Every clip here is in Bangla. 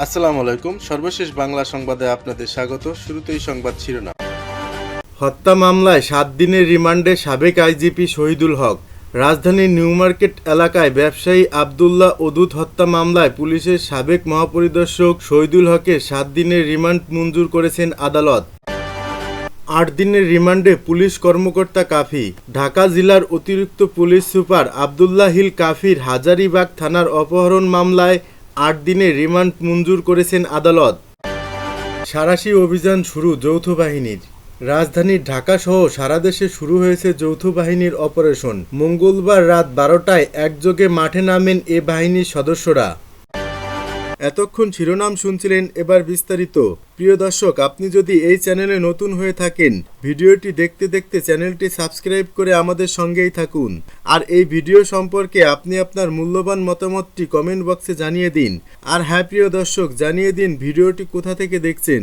আসসালামু আলাইকুম। সর্বশেষ বাংলা সংবাদে আপনাদের স্বাগত। শুরুতেই সংবাদ শিরোনাম। হত্যা মামলায় 7 দিনের রিমান্ডে সাবেক আইজিপি শহীদুল হক। রাজধানীর নিউ মার্কেট এলাকায় ব্যবসায়ী আব্দুল্লাহ ওদুদ হত্যা মামলায় পুলিশের সাবেক মহাপরিদর্শক শহীদুল হকের 7 দিনের রিমান্ড মঞ্জুর করেছেন আদালত। 8 দিনের রিমান্ডে পুলিশ কর্মকর্তা কাফি। ঢাকা জেলার অতিরিক্ত পুলিশ সুপার আবদুল্লাহ হিল কাফির হাজারীবাগ থানার অপহরণ মামলায় 8 দিনের রিমান্ড মঞ্জুর করেছেন আদালত। সাঁড়াশি অভিযান শুরু যৌথ বাহিনীর। রাজধানী ঢাকাসহ সারা দেশে শুরু হয়েছে যৌথ বাহিনীর অপারেশন। মঙ্গলবার রাত 12টায় একযোগে মাঠে নামেন এ বাহিনীর সদস্যরা। এতক্ষণ শিরোনাম শুনছিলেন, এবার বিস্তারিত। প্রিয় দর্শক, আপনি যদি এই চ্যানেলে নতুন হয়ে থাকেন, ভিডিওটি দেখতে দেখতে চ্যানেলটি সাবস্ক্রাইব করে আমাদের সঙ্গেই থাকুন। আর এই ভিডিও সম্পর্কে আপনি আপনার মূল্যবান মতামতটি কমেন্ট বক্সে জানিয়ে দিন। আর হ্যাঁ প্রিয় দর্শক, জানিয়ে দিন ভিডিওটি কোথা থেকে দেখছেন।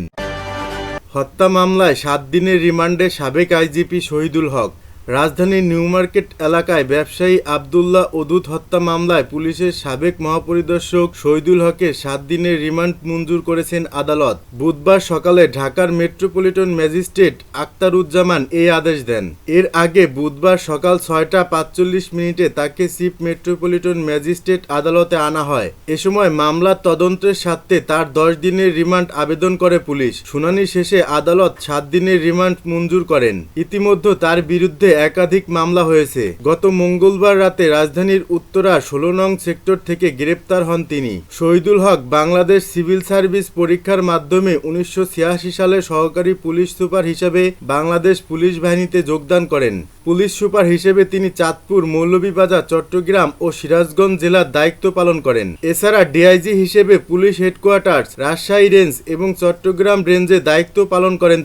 হত্যা মামলায় 7 দিনের রিমান্ডে সাবেক আইজিপি শহীদুল হক। রাজধানীর নিউ মার্কেট এলাকায় ব্যবসায়ী আব্দুল্লাহ ওদুদ হত্যা মামলায় পুলিশের সাবেক মহাপরিদর্শক শহীদুল হকের 7 দিনের রিমান্ড মঞ্জুর করেছেন আদালত। বুধবার সকালে ঢাকার মেট্রোপলিটন ম্যাজিস্ট্রেট আখতারুজ্জামান এই আদেশ দেন। এর আগে বুধবার সকাল 6টা 45 তাকে চিফ মেট্রোপলিটন ম্যাজিস্ট্রেট আদালতে আনা হয়। এ সময় মামলার তদন্তের স্বার্থে তার 10 দিনের রিমান্ড আবেদন করে পুলিশ। শুনানি শেষে আদালত 7 দিনের রিমান্ড মঞ্জুর করেন। ইতিমধ্যে তার বিরুদ্ধে একাধিক মামলা হয়েছে। গত মঙ্গলবার রাতে রাজধানীর উত্তরা 16 নং সেক্টর থেকে গ্রেপ্তার হন তিনি। শহীদুল হক বাংলাদেশ সিভিল সার্ভিস পরীক্ষার মাধ্যমে 1986 সালে সহকারী পুলিশ সুপার হিসেবে বাংলাদেশ পুলিশ বাহিনীতে যোগদান করেন। পুলিশ সুপার হিসেবে তিনি চাঁদপুর, মৌলভীবাজার, চট্টগ্রাম ও সিরাজগঞ্জ জেলার দায়িত্ব পালন করেন। এছাড়া ডিআইজি হিসেবে পুলিশ হেডকোয়ার্টার্স, রাজশাহী রেঞ্জ এবং চট্টগ্রাম রেঞ্জে দায়িত্ব পালন করেন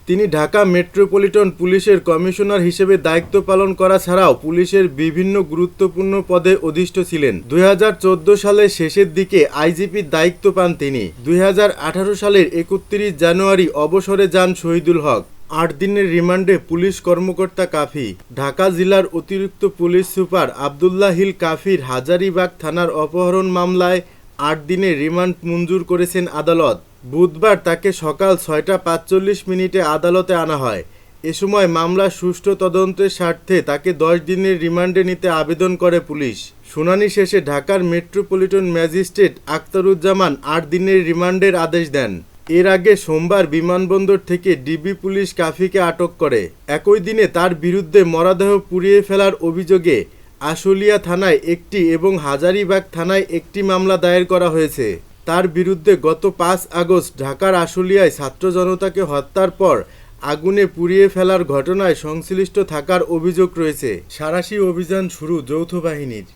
তিনি ঢাকা মেট্রোপলিটন পুলিশের কমিশনার হিসেবে দায়িত্ব পালন করা ছাড়াও পুলিশের বিভিন্ন গুরুত্বপূর্ণ পদে অধিষ্ঠ ছিলেন। 2014 সালের শেষের দিকে আইজিপির দায়িত্ব পান তিনি। 2018 সালের 31 জানুয়ারি অবসরে যান শহীদুল হক। 8 দিনের রিমান্ডে পুলিশ কর্মকর্তা কাফি। ঢাকা জেলার অতিরিক্ত পুলিশ সুপার আবদুল্লাহ হিল কাফির হাজারীবাগ থানার অপহরণ মামলায় 8 দিনের রিমান্ড মঞ্জুর করেছেন আদালত। বুধবার তাকে সকাল 6টা 45 আদালতে আনা হয়। এ সময় মামলার সুষ্ঠু তদন্তের স্বার্থে তাকে 10 দিনের রিমান্ডে নিতে আবেদন করে পুলিশ। শুনানি শেষে ঢাকার মেট্রোপলিটন ম্যাজিস্ট্রেট আখতারুজ্জামান 8 দিনের রিমান্ডের আদেশ দেন। এর আগে সোমবার বিমানবন্দর থেকে ডিবি পুলিশ কাফিকে আটক করে। একই দিনে তার বিরুদ্ধে মরদেহ পুড়িয়ে ফেলার অভিযোগে আশুলিয়া থানায় একটি এবং হাজারীবাগ থানায় একটি মামলা দায়ের করা হয়েছে। তার বিরুদ্ধে গত 5 আগস্ট ঢাকার আশুলিয়ায় ছাত্র জনতাকে হত্যার পর আগুনে পুড়িয়ে ফেলার ঘটনায় সংশ্লিষ্ট থাকার অভিযোগ রয়েছে। সাঁড়াশি অভিযান শুরু যৌথ বাহিনীর।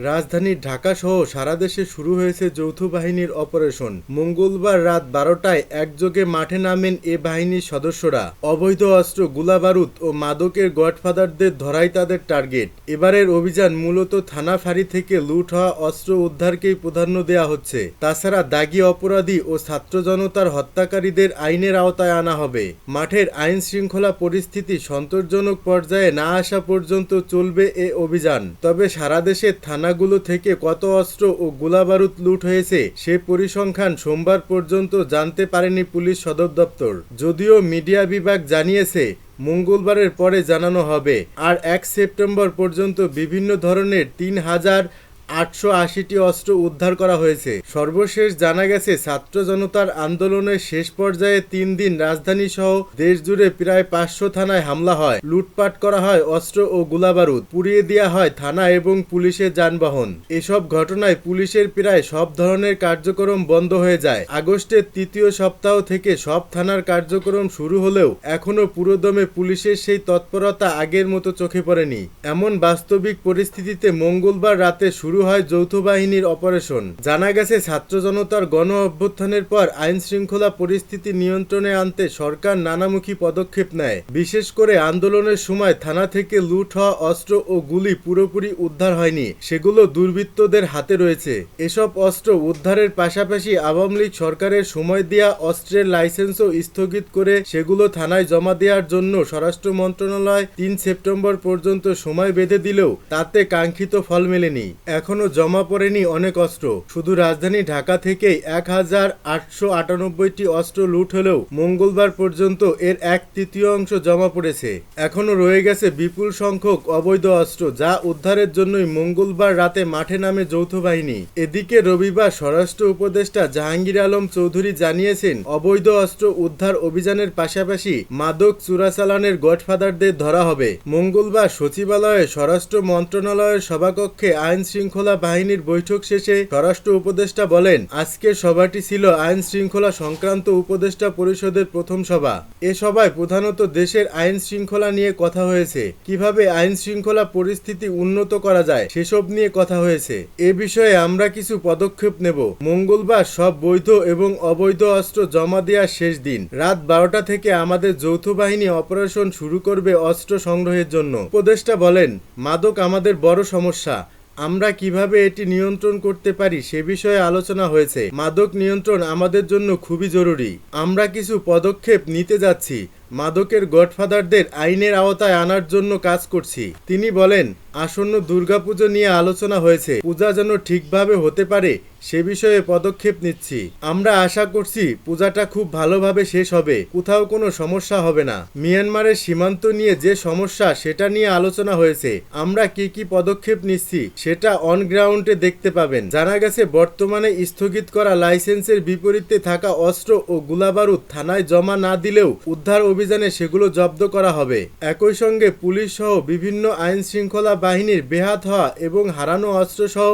রাজধানী ঢাকাসহ সারা দেশে শুরু হয়েছে যৌথ বাহিনীর অপারেশন। মঙ্গলবার রাত 12টায় একযোগে মাঠে নামেন এ বাহিনীর সদস্যরা। অবৈধ অস্ত্র, গোলাবারুদ ও মাদকের গডফাদারদের ধরাই তাদের টার্গেট। এবারের অভিযান মূলত থানা ফাঁড়ি থেকে লুট হওয়া অস্ত্র উদ্ধারকেই প্রাধান্য দেওয়া হচ্ছে। তাছাড়া দাগী অপরাধী ও ছাত্র জনতার হত্যাকারীদের আইনের আওতায় আনা হবে। মাঠের আইন শৃঙ্খলা পরিস্থিতি সন্তোষজনক পর্যায়ে না আসা পর্যন্ত চলবে এ অভিযান। তবে সারা দেশের থানাগুলো থেকে কত অস্ত্র ও গোলাবারুদ লুট হয়েছে সে পরিসংখ্যান সোমবার পর্যন্ত জানতে পারেনি পুলিশ সদর দপ্তর। যদিও মিডিয়া বিভাগ জানিয়েছে মঙ্গলবারের পরে জানানো হবে। আর 1 সেপ্টেম্বর পর্যন্ত বিভিন্ন ধরনের 3880টি অস্ত্র উদ্ধার করা হয়েছে। সর্বশেষ জানা গেছে, ছাত্র জনতার আন্দোলনের শেষ পর্যায়ে 3 দিন রাজধানী সহ দেশ জুড়ে প্রায় 500 থানায় হামলা হয়, লুটপাট করা হয় অস্ত্র ও গোলাবারুদ, পুড়িয়ে দেওয়া হয় থানা এবং পুলিশের যানবাহন। এসব ঘটনায় পুলিশের প্রায় সব ধরনের কার্যক্রম বন্ধ হয়ে যায়। আগস্টের 3য় সপ্তাহ থেকে সব থানার কার্যক্রম শুরু হলেও এখনো পুরোদমে পুলিশের সেই তৎপরতা আগের মতো চোখে পড়েনি। এমন বাস্তবিক পরিস্থিতিতে মঙ্গলবার রাতে শুরু হয় যৌথ বাহিনীর অপারেশন। জানা গেছে, ছাত্র জনতার গণ অভ্যুত্থানের পর আইন শৃঙ্খলা পরিস্থিতি নিয়ন্ত্রণে আনতে সরকার নানামুখী পদক্ষেপ নেয়। বিশেষ করে আন্দোলনের সময় থানা থেকে লুট হওয়া অস্ত্র ও গুলি পুরোপুরি উদ্ধার হয়নি, সেগুলো দুর্বৃত্তদের হাতে রয়েছে। এসব অস্ত্র উদ্ধারের পাশাপাশি আওয়ামী লীগ সরকারের সময় দেয়া অস্ত্রের লাইসেন্সও স্থগিত করে সেগুলো থানায় জমা দেওয়ার জন্য স্বরাষ্ট্র মন্ত্রণালয় 3 সেপ্টেম্বর পর্যন্ত সময় বেঁধে দিলেও তাতে কাঙ্ক্ষিত ফল মেলেনি। এখনো জমা পড়েনি অনেক অস্ত্র। শুধু রাজধানী ঢাকা থেকেই 1898টি অস্ত্র লুট হলেও মঙ্গলবার পর্যন্ত এর 1/3 জমা পড়েছে। এখনো রয়ে গেছে বিপুল সংখ্যক অবৈধ অস্ত্র, যা উদ্ধারের জন্যই মঙ্গলবার রাতে মাঠে নামে যৌথ বাহিনী। এদিকে রবিবার স্বরাষ্ট্র উপদেষ্টা জাহাঙ্গীর আলম চৌধুরী জানিয়েছেন, অবৈধ অস্ত্র উদ্ধার অভিযানের পাশাপাশি মাদক চোরাচালানের গডফাদারদের ধরা হবে। মঙ্গলবার সচিবালয়ে স্বরাষ্ট্র মন্ত্রণালয়ের সভাকক্ষে আইন শৃঙ্খলা বাহিনীর বৈঠক শেষে স্বরাষ্ট্র উপদেষ্টা বলেন, আজকের সভাটি ছিল আইন শৃঙ্খলা সংক্রান্ত উপদেষ্টা পরিষদের প্রথম সভা। এ সভায় প্রধানত দেশের আইন শৃঙ্খলা নিয়ে কথা হয়েছে। কিভাবে আইন শৃঙ্খলা পরিস্থিতি উন্নত করা যায় সেসব নিয়ে কথা হয়েছে। এ বিষয়ে আমরা কিছু পদক্ষেপ নেব। মঙ্গলবার সব বৈধ এবং অবৈধ অস্ত্র জমা দেওয়ার শেষ দিন। রাত 12টা থেকে আমাদের যৌথ বাহিনী অপারেশন শুরু করবে অস্ত্র সংগ্রহের জন্য। উপদেষ্টা বলেন, মাদক আমাদের বড় সমস্যা। আমরা কিভাবে এটি নিয়ন্ত্রণ করতে পারি সে বিষয়ে আলোচনা হয়েছে। মাদক নিয়ন্ত্রণ আমাদের জন্য খুবই জরুরি। আমরা কিছু পদক্ষেপ নিতে যাচ্ছি। মাদকের গডফাদারদের আইনের আওতায় আনার জন্য কাজ করছি। তিনি বলেন, আসন্ন দুর্গাপুজো নিয়ে আলোচনা হয়েছে। পূজা যেন ঠিকভাবে হতে পারে সে বিষয়ে পদক্ষেপ নিচ্ছি। আমরা আশা করছি পূজাটা খুব ভালোভাবে শেষ হবে, কোথাও কোনো সমস্যা হবে না। মিয়ানমারের সীমান্ত নিয়ে যে সমস্যা সেটা নিয়ে আলোচনা হয়েছে। আমরা কি কি পদক্ষেপ নিচ্ছি সেটা অন গ্রাউন্ডে দেখতে পাবেন। জানা গেছে, বর্তমানে স্থগিত করা লাইসেন্সের বিপরীতে থাকা অস্ত্র ও গোলাবারুদ থানায় জমা না দিলেও উদ্ধার অভিযানে সেগুলো জব্দ করা হবে। একই সঙ্গে পুলিশ সহ বিভিন্ন আইন শৃঙ্খলা বাহিনীর বেহাত হওয়া এবং হারানো অস্ত্র সহ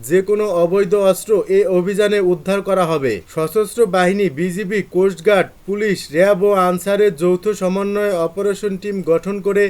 যে কোনো অবৈধ অস্ত্র এ অভিযানে উদ্ধার করা হবে। সশস্ত্র বাহিনী, বিজিবি, কোস্টগার্ড, পুলিশ, র্যাব ও আনসারের যৌথ সমন্বয়ে অপারেশন টিম গঠন করে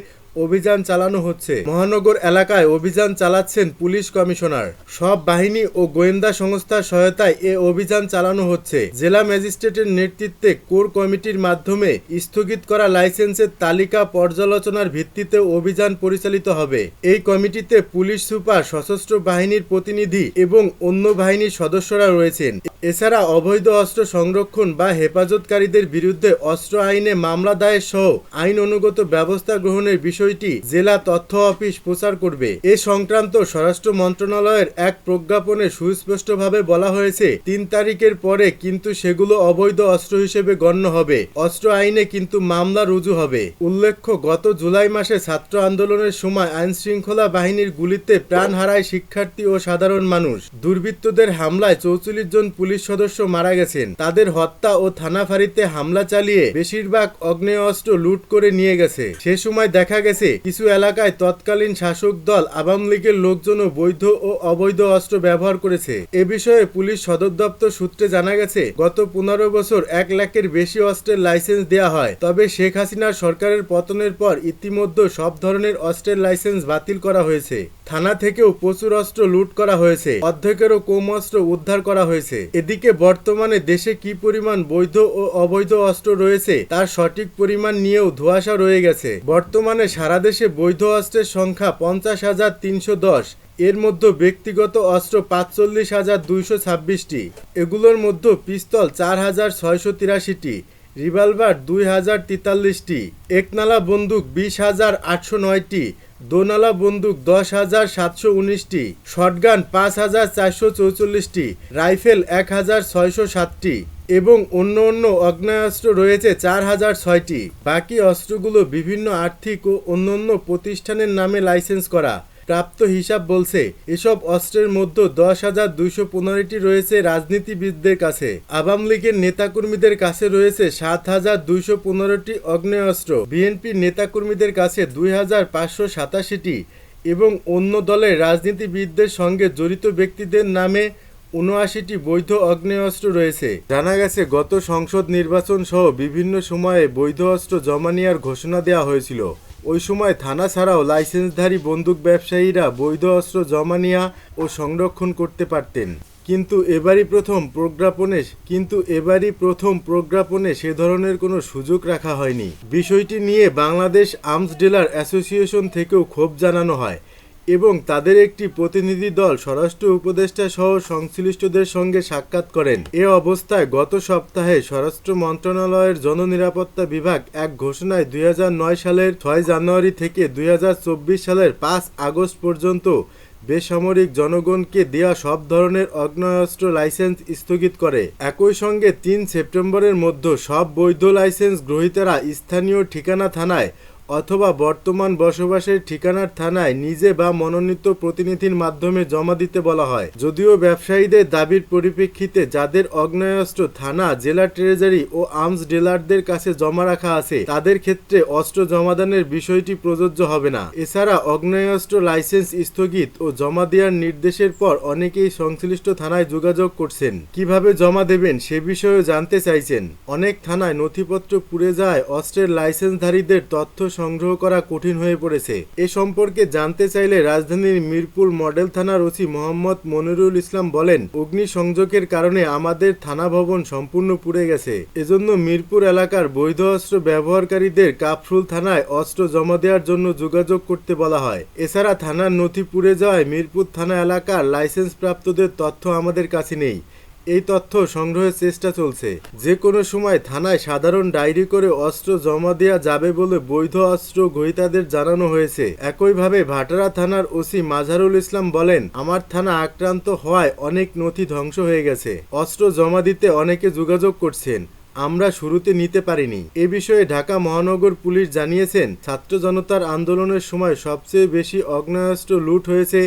অভিযান চালানো হচ্ছে। মহানগর এলাকায় অভিযান চালাচ্ছেন পুলিশ কমিশনার। সব বাহিনী ও গোয়েন্দা সংস্থার সহায়তায় এ অভিযান চালানো হচ্ছে। জেলা ম্যাজিস্ট্রেটের নেতৃত্বে কোর কমিটির মাধ্যমে স্থগিত করা লাইসেন্সের তালিকা পর্যালোচনার ভিত্তিতে অভিযান পরিচালিত হবে। এই কমিটিতে পুলিশ সুপার, সশস্ত্র বাহিনীর প্রতিনিধি এবং অন্য বাহিনীর সদস্যরা রয়েছেন। এছাড়া অবৈধ অস্ত্র সংরক্ষণ বা হেফাজতকারীদের বিরুদ্ধে অস্ত্র আইনে মামলা দায়ের সহ আইন অনুগত ব্যবস্থা গ্রহণের বিষয়টি জেলা তথ্য অফিস প্রচার করবে। এ সংক্রান্ত স্বরাষ্ট্র মন্ত্রণালয়ের এক প্রজ্ঞাপনে সুস্পষ্টভাবে বলা হয়েছে, 3 তারিখের পরে কিন্তু সেগুলো অবৈধ অস্ত্র হিসেবে গণ্য হবে। অস্ত্র আইনে কিন্তু মামলা রুজু হবে। উল্লেখ্য, গত জুলাই মাসে ছাত্র আন্দোলনের সময় আইন শৃঙ্খলা বাহিনীর গুলিতে প্রাণ হারায় শিক্ষার্থী ও সাধারণ মানুষ। দুর্বৃত্তদের হামলায় 44 জন পুলিশ সদস্য মারা গেছেন। তাদের হত্যা ও থানা ফাঁড়িতে হামলা চালিয়ে বেশিরভাগ আগ্নেয়াস্ত্র লুট করে নিয়ে গেছে। সে সময় দেখা গেছে কিছু এলাকায় তৎকালীন শাসক দল আওয়ামী লীগের লোকজনও বৈধ ও অবৈধ অস্ত্র ব্যবহার করেছে। এ বিষয়ে পুলিশ সদর দপ্তর সূত্রে জানা গেছে, গত 15 বছর 1 লাখের বেশি অস্ত্রের লাইসেন্স দেয়া হয়। তবে শেখ হাসিনার সরকারের পতনের পর ইতিমধ্যে সব ধরনের অস্ত্রের লাইসেন্স বাতিল করা হয়েছে। থানা থেকেও প্রচুর অস্ত্র লুট করা হয়েছে। অর্ধেকেরও কম অস্ত্র উদ্ধার করা হয়েছে। এদিকে বর্তমানে দেশে কি পরিমাণ বৈধ ও অবৈধ অস্ত্র রয়েছে তার সঠিক পরিমাণ নিয়েও ধোঁয়াশা রয়ে গেছে। বর্তমানে সারা দেশে বৈধ অস্ত্রের সংখ্যা 50,310। এর মধ্যে ব্যক্তিগত অস্ত্র 45,226টি। এগুলোর মধ্যে পিস্তল 4,683টি, রিভলভার 2,043টি, একনালা বন্দুক 20,809টি, দোনালা বন্দুক 10,719টি, শটগান 5,444টি, রাইফেল 1,607টি এবং অন্য আগ্নেয়াস্ত্র রয়েছে 4,006টি। বাকি অস্ত্রগুলো বিভিন্ন আর্থিক ও অন্যান্য প্রতিষ্ঠানের নামে লাইসেন্স করা। প্রাপ্ত হিসাব বলছে, এসব অস্ত্রের মধ্যে 10,215টি রয়েছে রাজনীতিবিদদের কাছে। আওয়ামী লীগের নেতাকর্মীদের কাছে রয়েছে 7,215টি আগ্নেয়াস্ত্র, বিএনপির নেতাকর্মীদের কাছে 2,587টি এবং অন্য দলের রাজনীতিবিদদের সঙ্গে জড়িত ব্যক্তিদের নামে 79টি বৈধ আগ্নেয়াস্ত্র রয়েছে। জানা গেছে, গত সংসদ নির্বাচন সহ বিভিন্ন সময়ে বৈধ অস্ত্র জমা নেওয়ার ঘোষণা দেওয়া হয়েছিল। ওই সময় থানা ছাড়াও লাইসেন্সধারী বন্দুক ব্যবসায়ীরা বৈধ অস্ত্র জমা নেওয়া ও সংরক্ষণ করতে পারতেন। কিন্তু এবারই প্রথম প্রজ্ঞাপনে সে ধরনের কোনো সুযোগ রাখা হয়নি। বিষয়টি নিয়ে বাংলাদেশ আর্মস ডিলার অ্যাসোসিয়েশন থেকেও ক্ষোভ জানানো হয়। এবং তাদের একটি প্রতিনিধি দল স্বরাষ্ট্র উপদেষ্টা সহ সংশ্লিষ্টদের সঙ্গে সাক্ষাৎ করেন। এ অবস্থায় গত সপ্তাহে স্বরাষ্ট্র মন্ত্রণালয়ের জননিরাপত্তা বিভাগ এক ঘোষণায় 2009 সালের 6 জানুয়ারি থেকে 2024 সালের 5 আগস্ট পর্যন্ত বেসামরিক জনগণকে দেয়া সব ধরনের আগ্নেয়াস্ত্র লাইসেন্স স্থগিত করে। একই সঙ্গে 3 সেপ্টেম্বরের মধ্যে সব বৈধ লাইসেন্স গ্রহীতারা স্থানীয় ঠিকানা থানায় অথবা বর্তমান বসবাসের ঠিকানার থানায় নিজে বা মনোনীত প্রতিনিধির মাধ্যমে জমা দিতে বলা হয়। যদিও ব্যবসায়ীদের দাবির পরিপ্রেক্ষিতে যাদের আগ্নেয়াস্ত্র থানা, জেলা ট্রেজারি ও আর্মস ডিলারদের কাছে জমা রাখা আছে তাদের ক্ষেত্রে অস্ত্র জমাদানের বিষয়টি প্রযোজ্য হবে না। এছাড়া আগ্নেয়াস্ত্র লাইসেন্স স্থগিত ও জমা দেওয়ার নির্দেশের পর অনেকেই সংশ্লিষ্ট থানায় যোগাযোগ করছেন। কিভাবে জমা দেবেন সে বিষয়েও জানতে চাইছেন। অনেক থানায় নথিপত্র পুড়ে যায়, অস্ত্রের লাইসেন্সধারীদের তথ্য সংগ্রহ করা কঠিন হয়ে পড়েছে। এ সম্পর্কে জানতে চাইলে রাজধানীর মিরপুর মডেল থানার ওসি মোহাম্মদ মনিরুল ইসলাম বলেন, অগ্নিসংযোগের কারণে আমাদের থানা ভবন সম্পূর্ণ পুড়ে গেছে। এজন্য মিরপুর এলাকার বৈধ অস্ত্র ব্যবহারকারীদের কাফরুল থানায় অস্ত্র জমা দেওয়ার জন্য যোগাযোগ করতে বলা হয়। এছাড়া থানার নথি পুড়ে যাওয়ায় মিরপুর থানা এলাকার লাইসেন্স প্রাপ্তদের তথ্য আমাদের কাছে নেই। এই তথ্য সংগ্রহের চেষ্টা চলছে। যে কোনো সময় থানায় সাধারণ ডায়েরি করে অস্ত্র জমা দেওয়া যাবে বলে বৈধ অস্ত্র গ্রহীতাদের জানানো হয়েছে। একইভাবে ভাটারা থানার ওসি মাজহারুল ইসলাম বলেন, আমার থানা আক্রান্ত হওয়ায় অনেক নথি ধ্বংস হয়ে গেছে। অস্ত্র জমা দিতে অনেকে যোগাযোগ করছেন, আমরা শুরুতে নিতে পারিনি। এ বিষয়ে ঢাকা মহানগর পুলিশ জানিয়েছেন, ছাত্র জনতার আন্দোলনের সময় সবচেয়ে বেশি আগ্নেয়াস্ত্র লুট হয়েছে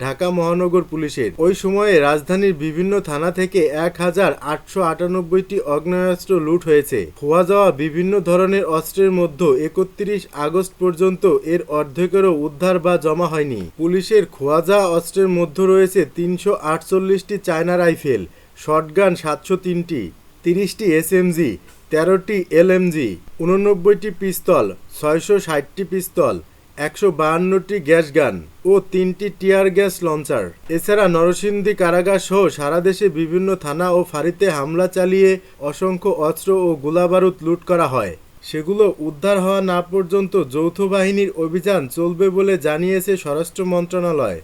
ঢাকা মহানগর পুলিশের। ওই সময়ে রাজধানীর বিভিন্ন থানা থেকে 1898টি আগ্নেয়াস্ত্র লুট হয়েছে। খোয়া যাওয়া বিভিন্ন ধরনের অস্ত্রের মধ্যে 31 আগস্ট পর্যন্ত এর অর্ধেকেরও উদ্ধার বা জমা হয়নি। পুলিশের খোয়া যাওয়া অস্ত্রের মধ্যে রয়েছে 348টি চায়না রাইফেল, শটগান 703টি, 30টি এসএমজি, 13টি এলএমজি, 89টি পিস্তল, 660টি পিস্তল, 152টি গ্যাস গান ও 3টি টিয়ার গ্যাস লঞ্চার। এছাড়া নরসিংদী কারাগার সহ সারা দেশে বিভিন্ন থানা ও ফাঁড়িতে হামলা চালিয়ে অসংখ্য অস্ত্র ও গোলাবারুদ লুট করা হয়। সেগুলো উদ্ধার হওয়া না পর্যন্ত যৌথ বাহিনীর অভিযান চলবে বলে জানিয়েছে স্বরাষ্ট্র মন্ত্রণালয়।